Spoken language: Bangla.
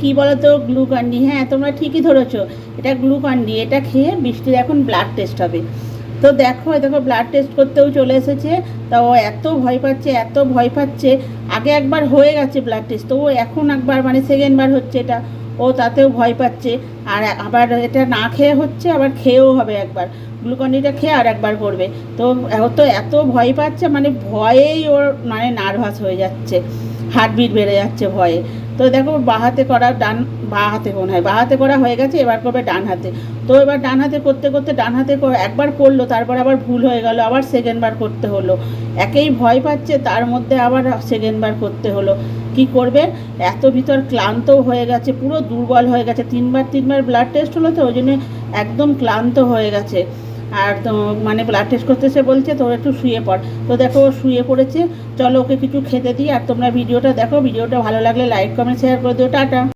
কি বলো তো, গ্লুকন্ডি। হ্যাঁ, তোমরা ঠিকই ধরেছো, এটা গ্লুকন্ডি। এটা খেয়ে বৃষ্টির এখন ব্লাড টেস্ট হবে। তো দেখো দেখো ব্লাড টেস্ট করতেও চলে এসেছে। তা ও এত ভয় পাচ্ছে, এত ভয় পাচ্ছে। আগে একবার হয়ে গেছে ব্লাড টেস্ট, তো ও এখন একবার মানে সেকেন্ড বার হচ্ছে এটা। ও তাতেও ভয় পাচ্ছে। আর আবার এটা না খেয়ে হচ্ছে, আবার খেয়েও হবে একবার। গ্লুকন্ডিটা খেয়ে আর একবার করবে। তো ও তো এত ভয় পাচ্ছে, মানে ভয়েই ওর মানে নার্ভাস হয়ে যাচ্ছে, হার্টবিট বেড়ে যাচ্ছে ভয়ে। তো দেখো বাঁ হাতে করা, বাঁ হাতে মনে হয় বাঁ হাতে করা হয়ে গেছে, এবার করবে ডান হাতে। তো এবার ডান হাতে করতে করতে ডান হাতে একবার করলো, তারপর আবার ভুল হয়ে গেল, আবার সেকেন্ড বার করতে হলো। একেই ভয় পাচ্ছে, তার মধ্যে আবার সেকেন্ড বার করতে হলো। কি করবে, এত ভিতর ক্লান্তও হয়ে গেছে, পুরো দুর্বল হয়ে গেছে। তিনবার ব্লাড টেস্ট হলো, তো ওই জন্য একদম ক্লান্ত হয়ে গেছে। আর তো মানে ব্লাড টেস্ট করতে এসে বলছে তো একটু শুয়ে পড়। তো দেখো ও শুয়ে পড়েছে। চলো ওকে কিছু খেতে দিই। আর তোমরা ভিডিওটা দেখো, ভিডিওটা ভালো লাগলে লাইক কমেন্ট শেয়ার করে দিও। টাটা।